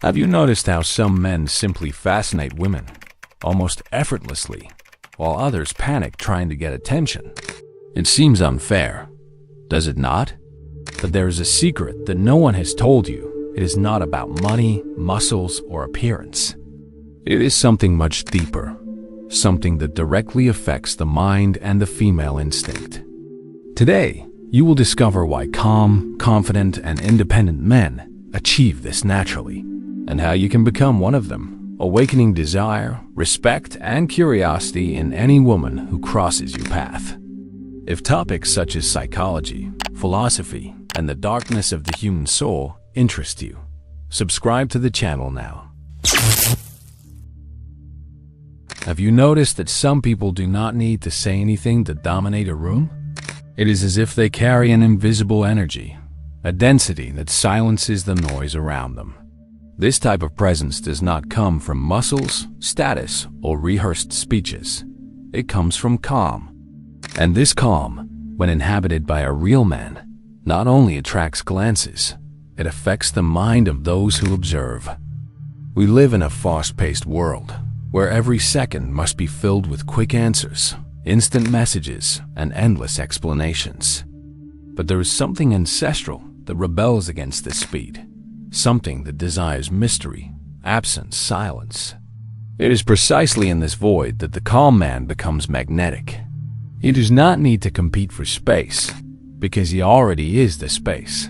Have you noticed how some men simply fascinate women, almost effortlessly, while others panic trying to get attention? It seems unfair, does it not? But there is a secret that no one has told you. It is not about money, muscles, or appearance. It is something much deeper, something that directly affects the mind and the female instinct. Today, you will discover why calm, confident, and independent men achieve this naturally, and how you can become one of them, awakening desire, respect, and curiosity in any woman who crosses your path. If topics such as psychology, philosophy, and the darkness of the human soul interest you, subscribe to the channel now. Have you noticed that some people do not need to say anything to dominate a room? It is as if they carry an invisible energy, a density that silences the noise around them. This type of presence does not come from muscles, status, or rehearsed speeches. It comes from calm. And this calm, when inhabited by a real man, not only attracts glances, it affects the mind of those who observe. We live in a fast-paced world, where every second must be filled with quick answers, instant messages, and endless explanations. But there is something ancestral that rebels against this speed, something that desires mystery, absence, silence. It is precisely in this void that the calm man becomes magnetic. He does not need to compete for space, because he already is the space.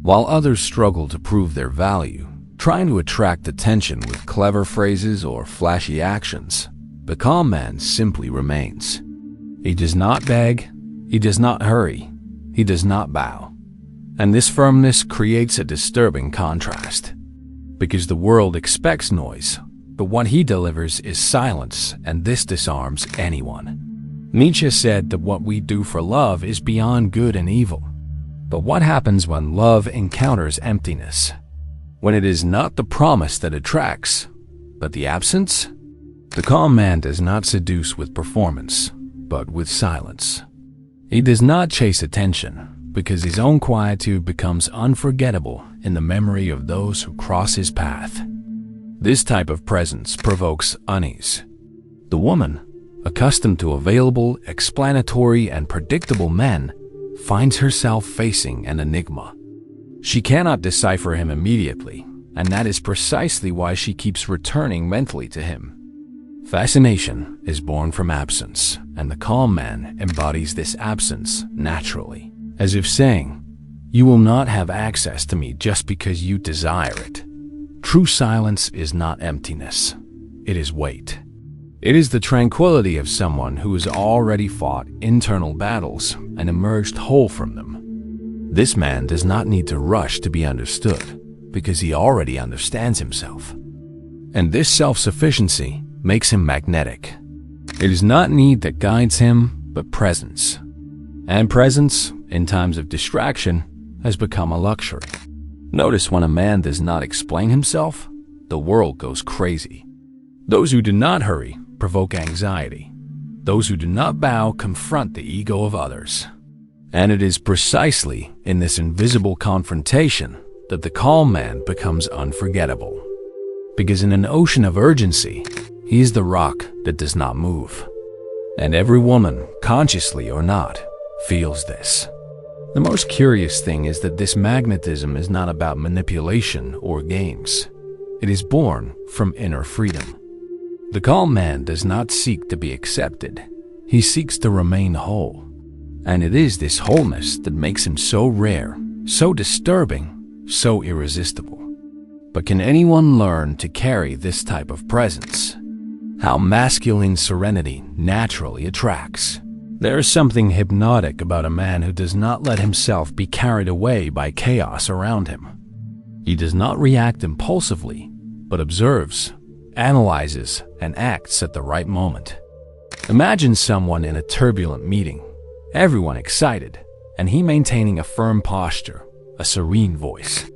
While others struggle to prove their value, trying to attract attention with clever phrases or flashy actions, the calm man simply remains. He does not beg, he does not hurry, he does not bow. And this firmness creates a disturbing contrast, because the world expects noise, but what he delivers is silence, and this disarms anyone. Nietzsche said that what we do for love is beyond good and evil. But what happens when love encounters emptiness? When it is not the promise that attracts, but the absence? The calm man does not seduce with performance, but with silence. He does not chase attention, because his own quietude becomes unforgettable in the memory of those who cross his path. This type of presence provokes unease. The woman, accustomed to available, explanatory, and predictable men, finds herself facing an enigma. She cannot decipher him immediately, and that is precisely why she keeps returning mentally to him. Fascination is born from absence, and the calm man embodies this absence naturally, as if saying, "You will not have access to me just because you desire it." True silence is not emptiness. It is weight. It is the tranquility of someone who has already fought internal battles and emerged whole from them. This man does not need to rush to be understood, because he already understands himself. And this self-sufficiency makes him magnetic. It is not need that guides him, but presence. And presence, in times of distraction, has become a luxury. Notice when a man does not explain himself, the world goes crazy. Those who do not hurry provoke anxiety. Those who do not bow confront the ego of others. And it is precisely in this invisible confrontation that the calm man becomes unforgettable. Because in an ocean of urgency, he is the rock that does not move. And every woman, consciously or not, feels this. The most curious thing is that this magnetism is not about manipulation or games. It is born from inner freedom. The calm man does not seek to be accepted. He seeks to remain whole. And it is this wholeness that makes him so rare, so disturbing, so irresistible. But can anyone learn to carry this type of presence? How masculine serenity naturally attracts. There is something hypnotic about a man who does not let himself be carried away by chaos around him. He does not react impulsively, but observes, analyzes, and acts at the right moment. Imagine someone in a turbulent meeting, everyone excited, and he maintaining a firm posture, a serene voice.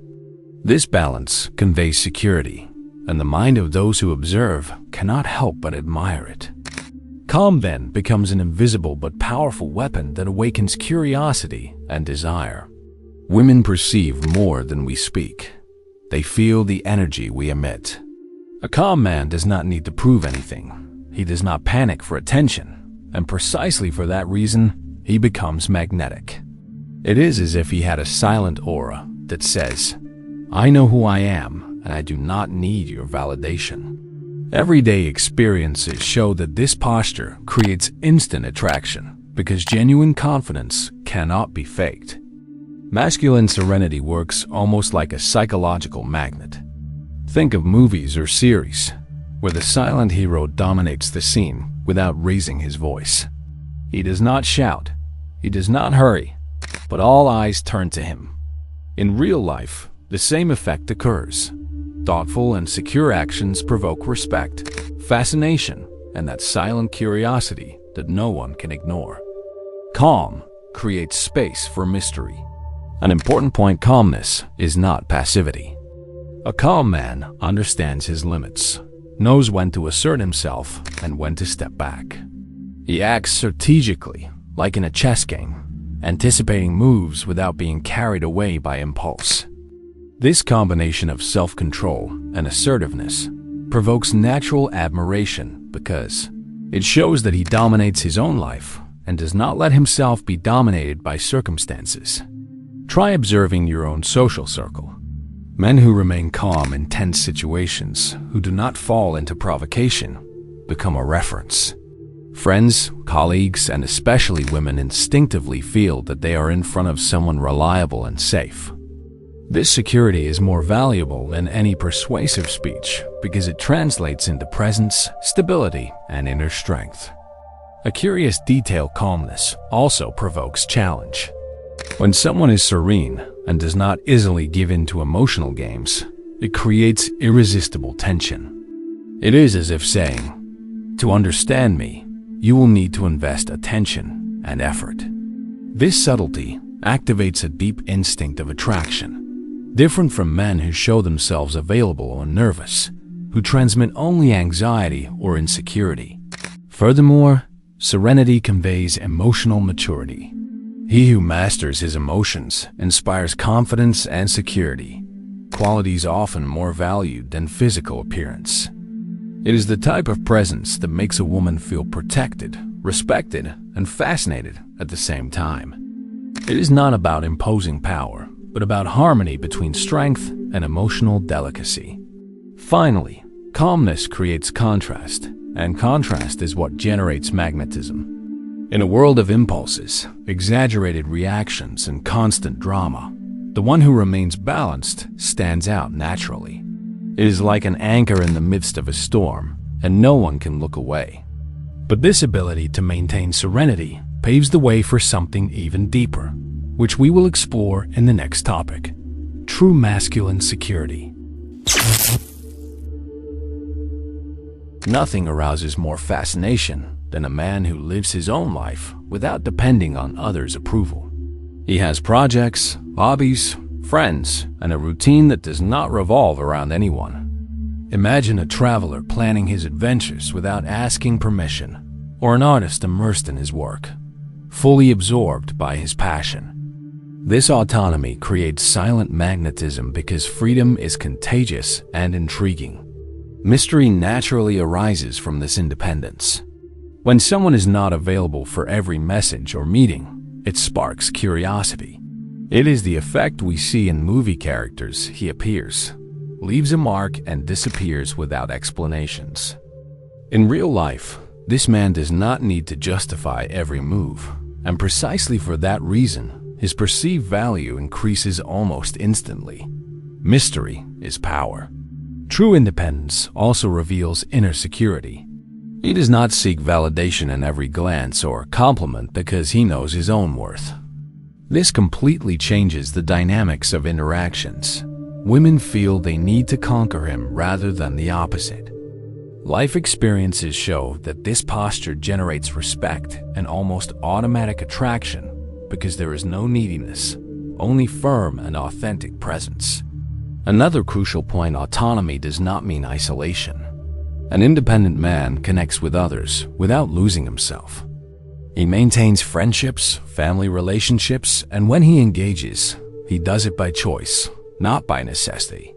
This balance conveys security, and the mind of those who observe cannot help but admire it. Calm then becomes an invisible but powerful weapon that awakens curiosity and desire. Women perceive more than we speak. They feel the energy we emit. A calm man does not need to prove anything. He does not panic for attention, and precisely for that reason, he becomes magnetic. It is as if he had a silent aura that says, "I know who I am, and I do not need your validation." Everyday experiences show that this posture creates instant attraction because genuine confidence cannot be faked. Masculine serenity works almost like a psychological magnet. Think of movies or series where the silent hero dominates the scene without raising his voice. He does not shout, he does not hurry, but all eyes turn to him. In real life, the same effect occurs. Thoughtful and secure actions provoke respect, fascination, and that silent curiosity that no one can ignore. Calm creates space for mystery. An important point: calmness is not passivity. A calm man understands his limits, knows when to assert himself and when to step back. He acts strategically, like in a chess game, anticipating moves without being carried away by impulse. This combination of self-control and assertiveness provokes natural admiration because it shows that he dominates his own life and does not let himself be dominated by circumstances. Try observing your own social circle. Men who remain calm in tense situations, who do not fall into provocation, become a reference. Friends, colleagues, and especially women instinctively feel that they are in front of someone reliable and safe. This security is more valuable than any persuasive speech because it translates into presence, stability, and inner strength. A curious detail: calmness also provokes challenge. When someone is serene and does not easily give in to emotional games, it creates irresistible tension. It is as if saying, "To understand me, you will need to invest attention and effort." This subtlety activates a deep instinct of attraction, different from men who show themselves available or nervous, who transmit only anxiety or insecurity. Furthermore, serenity conveys emotional maturity. He who masters his emotions inspires confidence and security, qualities often more valued than physical appearance. It is the type of presence that makes a woman feel protected, respected, and fascinated at the same time. It is not about imposing power, but about harmony between strength and emotional delicacy. Finally, calmness creates contrast, and contrast is what generates magnetism. In a world of impulses, exaggerated reactions, and constant drama, the one who remains balanced stands out naturally. It is like an anchor in the midst of a storm, and no one can look away. But this ability to maintain serenity paves the way for something even deeper, which we will explore in the next topic: true masculine security. Nothing arouses more fascination than a man who lives his own life without depending on others' approval. He has projects, hobbies, friends, and a routine that does not revolve around anyone. Imagine a traveler planning his adventures without asking permission, or an artist immersed in his work, fully absorbed by his passion. This autonomy creates silent magnetism because freedom is contagious and intriguing. Mystery naturally arises from this independence. When someone is not available for every message or meeting, it sparks curiosity. It is the effect we see in movie characters. He appears, leaves a mark, and disappears without explanations. In real life, this man does not need to justify every move, and precisely for that reason, his perceived value increases almost instantly. Mystery is power. True independence also reveals inner security. He does not seek validation in every glance or compliment because he knows his own worth. This completely changes the dynamics of interactions. Women feel they need to conquer him rather than the opposite. Life experiences show that this posture generates respect and almost automatic attraction because there is no neediness, only firm and authentic presence. Another crucial point: autonomy does not mean isolation. An independent man connects with others without losing himself. He maintains friendships, family relationships, and when he engages, he does it by choice, not by necessity.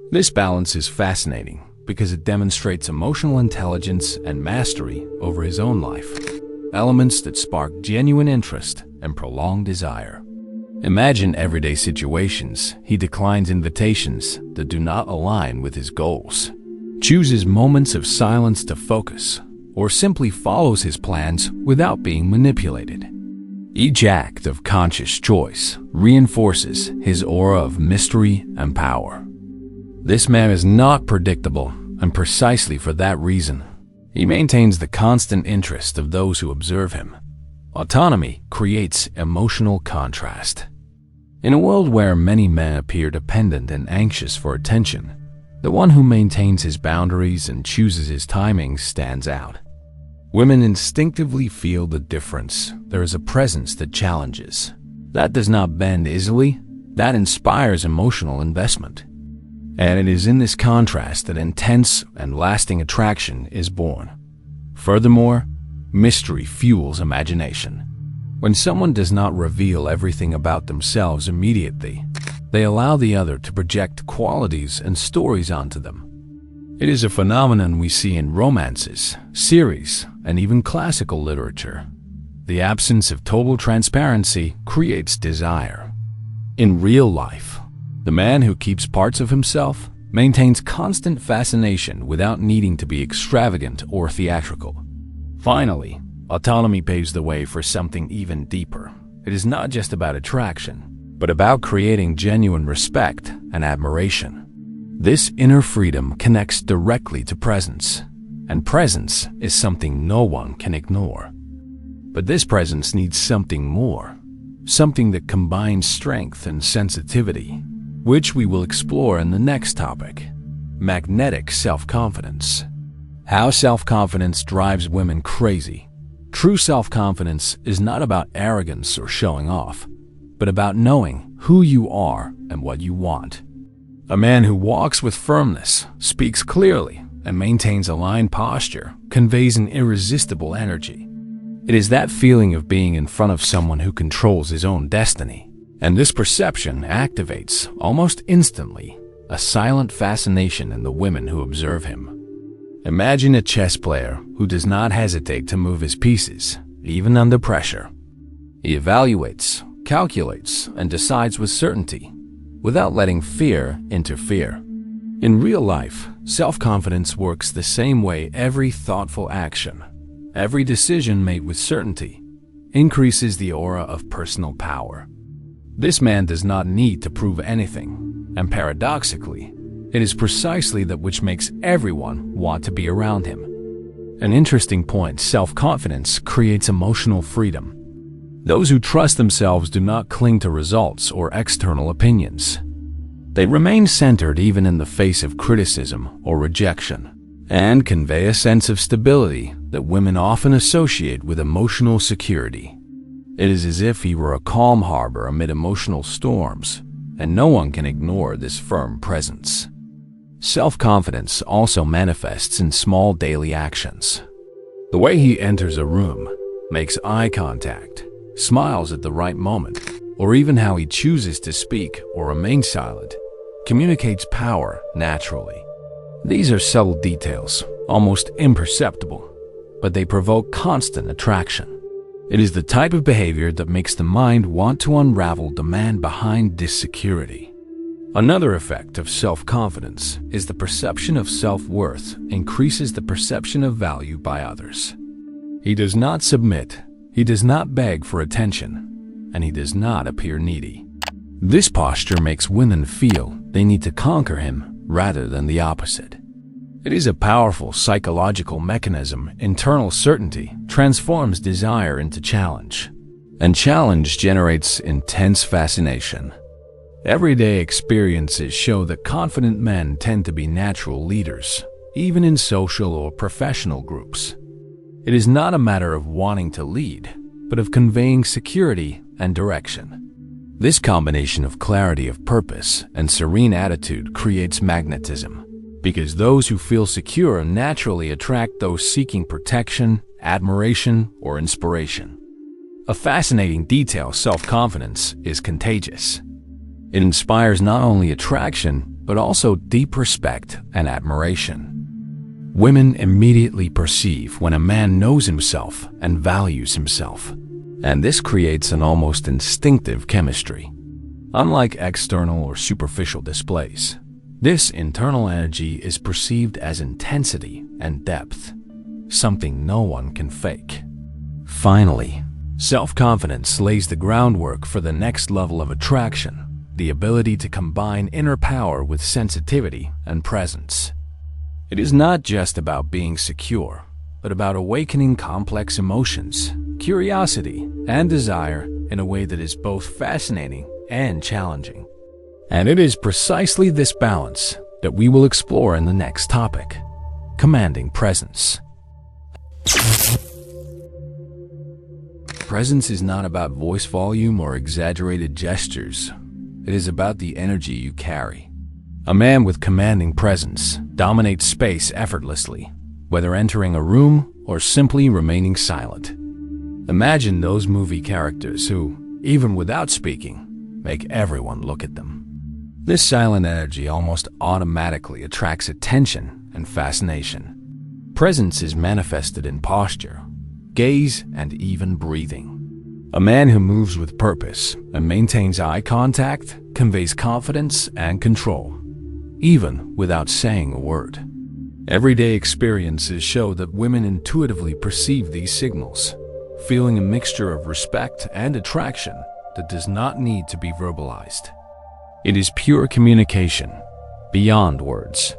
This balance is fascinating because it demonstrates emotional intelligence and mastery over his own life, elements that spark genuine interest and prolonged desire. Imagine everyday situations. He declines invitations that do not align with his goals, chooses moments of silence to focus, or simply follows his plans without being manipulated. Each act of conscious choice reinforces his aura of mystery and power. This man is not predictable, and precisely for that reason, he maintains the constant interest of those who observe him. Autonomy creates emotional contrast. In a world where many men appear dependent and anxious for attention, the one who maintains his boundaries and chooses his timing stands out. Women instinctively feel the difference. There is a presence that challenges. That does not bend easily. That inspires emotional investment. And it is in this contrast that intense and lasting attraction is born. Furthermore, mystery fuels imagination. When someone does not reveal everything about themselves immediately, they allow the other to project qualities and stories onto them. It is a phenomenon we see in romances, series, and even classical literature. The absence of total transparency creates desire. In real life, the man who keeps parts of himself maintains constant fascination without needing to be extravagant or theatrical. Finally, autonomy paves the way for something even deeper. It is not just about attraction, but about creating genuine respect and admiration. This inner freedom connects directly to presence, and presence is something no one can ignore. But this presence needs something more, something that combines strength and sensitivity, which we will explore in the next topic: magnetic self-confidence. How self-confidence drives women crazy. True self-confidence is not about arrogance or showing off, but about knowing who you are and what you want. A man who walks with firmness, speaks clearly, and maintains aligned posture conveys an irresistible energy. It is that feeling of being in front of someone who controls his own destiny. And this perception activates, almost instantly, a silent fascination in the women who observe him. Imagine a chess player who does not hesitate to move his pieces, even under pressure. He evaluates, calculates, and decides with certainty, without letting fear interfere. In real life, self-confidence works the same way. Every thoughtful action, every decision made with certainty, increases the aura of personal power. This man does not need to prove anything, and paradoxically, it is precisely that which makes everyone want to be around him. An interesting point: self-confidence creates emotional freedom. Those who trust themselves do not cling to results or external opinions. They remain centered even in the face of criticism or rejection, and convey a sense of stability that women often associate with emotional security. It is as if he were a calm harbor amid emotional storms, and no one can ignore this firm presence. Self-confidence also manifests in small daily actions. The way he enters a room, makes eye contact, smiles at the right moment, or even how he chooses to speak or remain silent, communicates power naturally. These are subtle details, almost imperceptible, but they provoke constant attraction. It is the type of behavior that makes the mind want to unravel the man behind this security. Another effect of self-confidence is the perception of self-worth increases the perception of value by others. He does not submit, he does not beg for attention, and he does not appear needy. This posture makes women feel they need to conquer him rather than the opposite. It is a powerful psychological mechanism. Internal certainty transforms desire into challenge, and challenge generates intense fascination. Everyday experiences show that confident men tend to be natural leaders, even in social or professional groups. It is not a matter of wanting to lead, but of conveying security and direction. This combination of clarity of purpose and serene attitude creates magnetism, because those who feel secure naturally attract those seeking protection, admiration, or inspiration. A fascinating detail: self-confidence is contagious. It inspires not only attraction, but also deep respect and admiration. Women immediately perceive when a man knows himself and values himself, and this creates an almost instinctive chemistry. Unlike external or superficial displays, this internal energy is perceived as intensity and depth, something no one can fake. Finally, self-confidence lays the groundwork for the next level of attraction, the ability to combine inner power with sensitivity and presence. It is not just about being secure, but about awakening complex emotions, curiosity, and desire in a way that is both fascinating and challenging. And it is precisely this balance that we will explore in the next topic: commanding presence. Presence is not about voice volume or exaggerated gestures. It is about the energy you carry. A man with commanding presence dominates space effortlessly, whether entering a room or simply remaining silent. Imagine those movie characters who, even without speaking, make everyone look at them. This silent energy almost automatically attracts attention and fascination. Presence is manifested in posture, gaze, and even breathing. A man who moves with purpose and maintains eye contact conveys confidence and control, even without saying a word. Everyday experiences show that women intuitively perceive these signals, feeling a mixture of respect and attraction that does not need to be verbalized. It is pure communication, beyond words.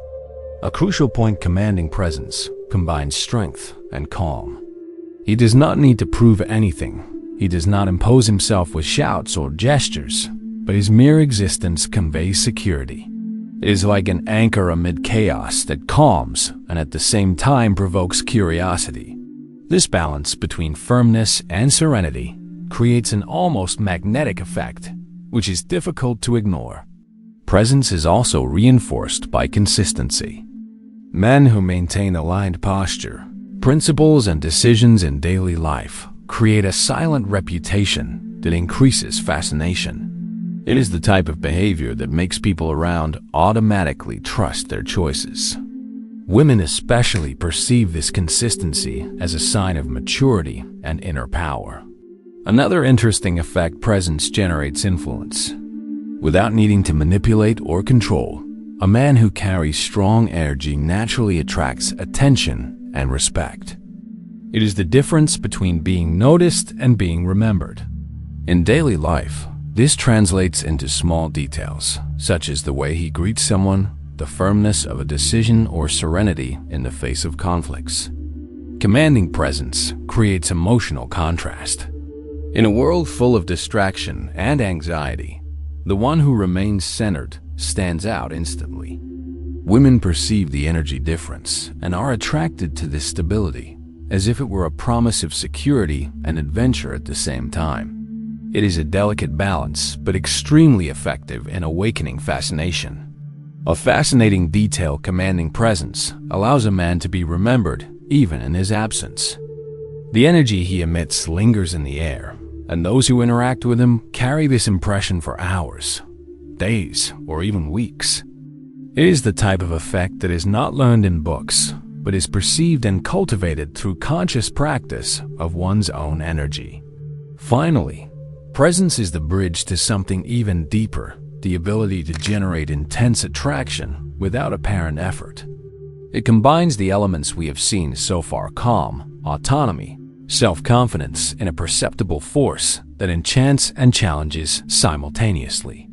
A crucial point: commanding presence combines strength and calm. He does not need to prove anything. He does not impose himself with shouts or gestures, but his mere existence conveys security. It is like an anchor amid chaos that calms and at the same time provokes curiosity. This balance between firmness and serenity creates an almost magnetic effect, which is difficult to ignore. Presence is also reinforced by consistency. Men who maintain aligned posture, principles, and decisions in daily life create a silent reputation that increases fascination. It is the type of behavior that makes people around automatically trust their choices. Women especially perceive this consistency as a sign of maturity and inner power. Another interesting effect: presence generates influence. Without needing to manipulate or control, a man who carries strong energy naturally attracts attention and respect. It is the difference between being noticed and being remembered. In daily life, this translates into small details, such as the way he greets someone, the firmness of a decision, or serenity in the face of conflicts. Commanding presence creates emotional contrast. In a world full of distraction and anxiety, the one who remains centered stands out instantly. Women perceive the energy difference and are attracted to this stability, as if it were a promise of security and adventure at the same time. It is a delicate balance, but extremely effective in awakening fascination. A fascinating detail: commanding presence allows a man to be remembered even in his absence. The energy he emits lingers in the air, and those who interact with him carry this impression for hours, days, or even weeks. It is the type of effect that is not learned in books, but is perceived and cultivated through conscious practice of one's own energy. Finally, presence is the bridge to something even deeper: the ability to generate intense attraction without apparent effort. It combines the elements we have seen so far: calm, autonomy, self-confidence, and a perceptible force that enchants and challenges simultaneously.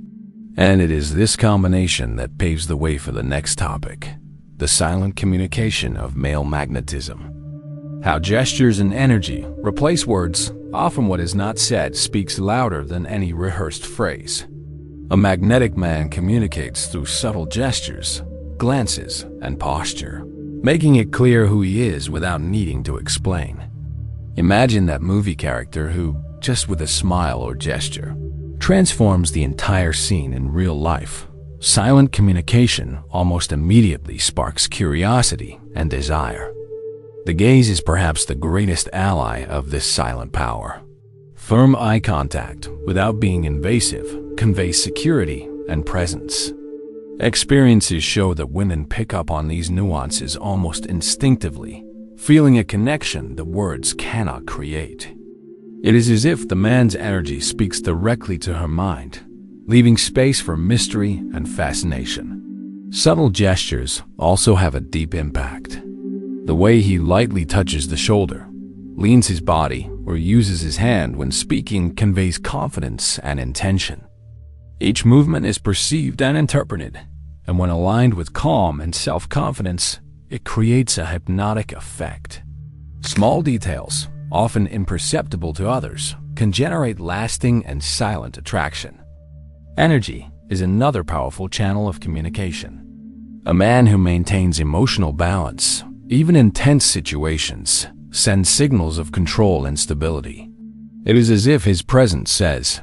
And it is this combination that paves the way for the next topic: the silent communication of male magnetism. How gestures and energy replace words. Often what is not said speaks louder than any rehearsed phrase. A magnetic man communicates through subtle gestures, glances, and posture, making it clear who he is without needing to explain. Imagine that movie character who, just with a smile or gesture, transforms the entire scene in real life. Silent communication almost immediately sparks curiosity and desire. The gaze is perhaps the greatest ally of this silent power. Firm eye contact, without being invasive, conveys security and presence. Experiences show that women pick up on these nuances almost instinctively, feeling a connection that words cannot create. It is as if the man's energy speaks directly to her mind, leaving space for mystery and fascination. Subtle gestures also have a deep impact. The way he lightly touches the shoulder, leans his body, or uses his hand when speaking conveys confidence and intention. Each movement is perceived and interpreted, and when aligned with calm and self-confidence, it creates a hypnotic effect. Small details, often imperceptible to others, can generate lasting and silent attraction. Energy is another powerful channel of communication. A man who maintains emotional balance, even in tense situations, sends signals of control and stability. It is as if his presence says,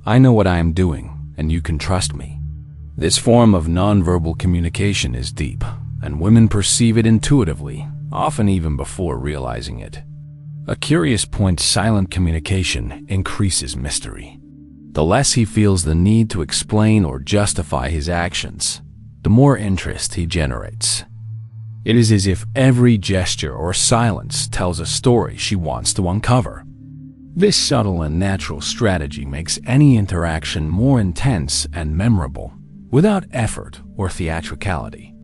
"I know what I am doing, and you can trust me." This form of nonverbal communication is deep, and women perceive it intuitively, often even before realizing it. A curious point: silent communication increases mystery. The less he feels the need to explain or justify his actions, the more interest he generates. It is as if every gesture or silence tells a story she wants to uncover. This subtle and natural strategy makes any interaction more intense and memorable, without effort or theatricality.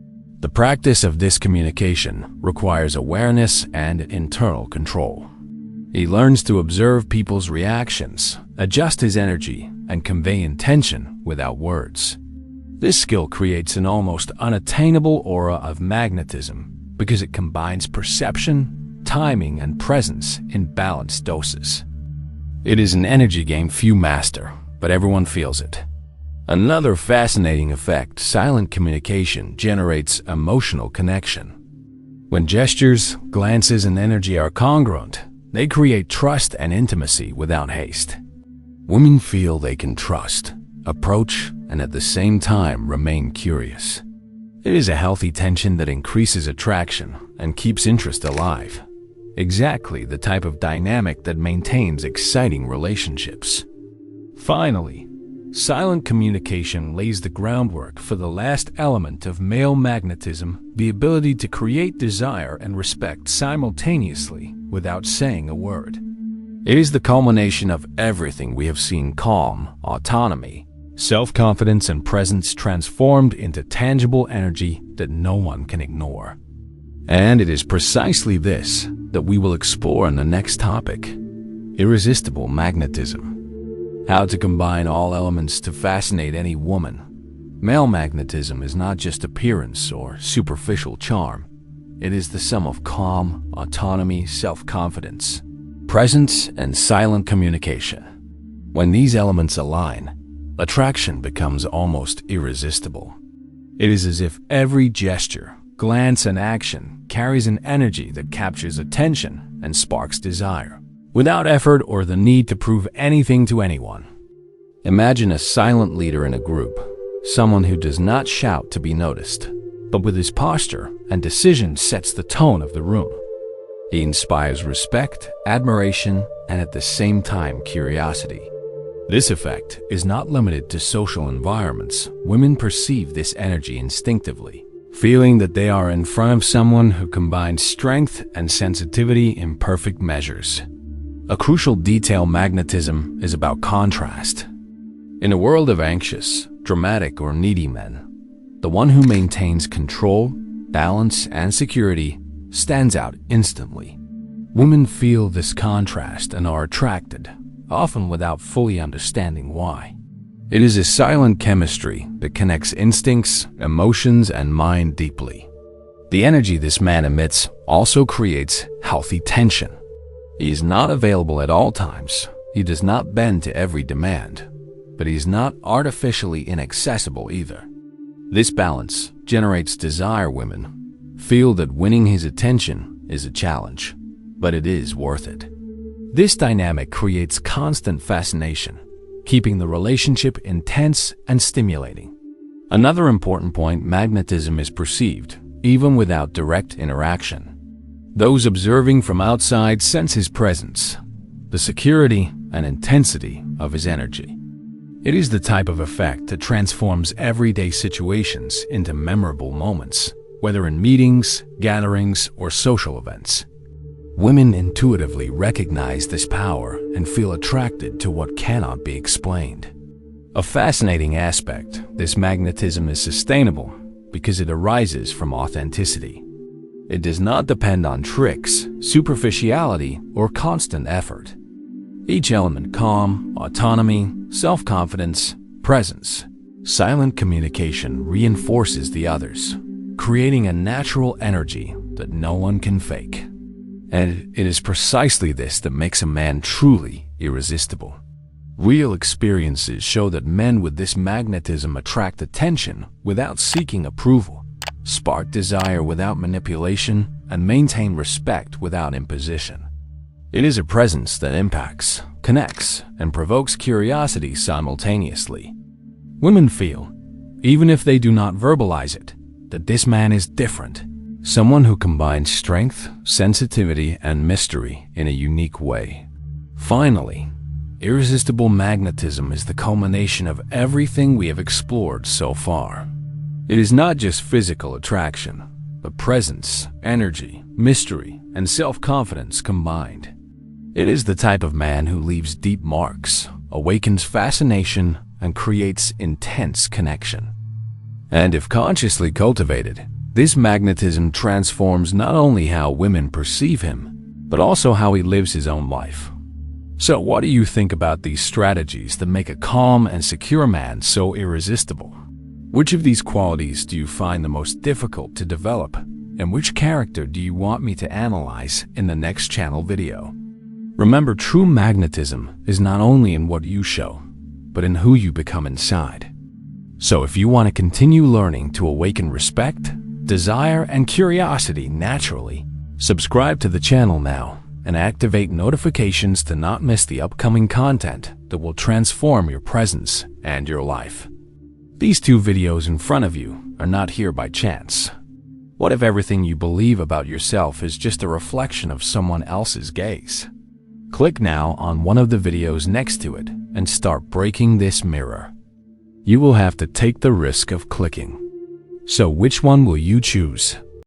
The practice of this communication requires awareness and internal control. He learns to observe people's reactions, adjust his energy, and convey intention without words. This skill creates an almost unattainable aura of magnetism because it combines perception, timing, and presence in balanced doses. It is an energy game few master, but everyone feels it. Another fascinating effect: silent communication generates emotional connection. When gestures, glances, and energy are congruent, they create trust and intimacy without haste. Women feel they can trust, approach, and at the same time remain curious. It is a healthy tension that increases attraction and keeps interest alive. Exactly the type of dynamic that maintains exciting relationships. Finally, silent communication lays the groundwork for the last element of male magnetism: the ability to create desire and respect simultaneously without saying a word. It is the culmination of everything we have seen: calm, autonomy, self-confidence, and presence transformed into tangible energy that no one can ignore. And it is precisely this that we will explore in the next topic: irresistible magnetism. How to combine all elements to fascinate any woman. Male magnetism is not just appearance or superficial charm. It is the sum of calm, autonomy, self-confidence, presence, and silent communication. When these elements align, attraction becomes almost irresistible. It is as if every gesture, glance, and action carries an energy that captures attention and sparks desire, without effort or the need to prove anything to anyone. Imagine a silent leader in a group, someone who does not shout to be noticed, but with his posture and decision sets the tone of the room. He inspires respect, admiration, and at the same time curiosity. This effect is not limited to social environments. Women perceive this energy instinctively, feeling that they are in front of someone who combines strength and sensitivity in perfect measures. A crucial detail: magnetism is about contrast. In a world of anxious, dramatic, or needy men, the one who maintains control, balance, and security stands out instantly. Women feel this contrast and are attracted, often without fully understanding why. It is a silent chemistry that connects instincts, emotions, and mind deeply. The energy this man emits also creates healthy tension. He is not available at all times. He does not bend to every demand, but he is not artificially inaccessible either. This balance generates desire. Women feel that winning his attention is a challenge, but it is worth it. This dynamic creates constant fascination, keeping the relationship intense and stimulating. Another important point: magnetism is perceived, even without direct interaction. Those observing from outside sense his presence, the security and intensity of his energy. It is the type of effect that transforms everyday situations into memorable moments, whether in meetings, gatherings, or social events. Women intuitively recognize this power and feel attracted to what cannot be explained. A fascinating aspect, this magnetism is sustainable because it arises from authenticity. It does not depend on tricks, superficiality, or constant effort. Each element, calm, autonomy, self-confidence, presence, silent communication reinforces the others, creating a natural energy that no one can fake. And it is precisely this that makes a man truly irresistible. Real experiences show that men with this magnetism attract attention without seeking approval, spark desire without manipulation, and maintain respect without imposition. It is a presence that impacts, connects, and provokes curiosity simultaneously. Women feel, even if they do not verbalize it, that this man is different, someone who combines strength, sensitivity, and mystery in a unique way. Finally, irresistible magnetism is the culmination of everything we have explored so far. It is not just physical attraction, but presence, energy, mystery, and self-confidence combined. It is the type of man who leaves deep marks, awakens fascination, and creates intense connection. And if consciously cultivated, this magnetism transforms not only how women perceive him, but also how he lives his own life. So what do you think about these strategies that make a calm and secure man so irresistible? Which of these qualities do you find the most difficult to develop? And which character do you want me to analyze in the next channel video? Remember, true magnetism is not only in what you show, but in who you become inside. So if you want to continue learning to awaken respect, desire, and curiosity naturally, subscribe to the channel now and activate notifications to not miss the upcoming content that will transform your presence and your life. These two videos in front of you are not here by chance. What if everything you believe about yourself is just a reflection of someone else's gaze? Click now on one of the videos next to it and start breaking this mirror. You will have to take the risk of clicking. So which one will you choose?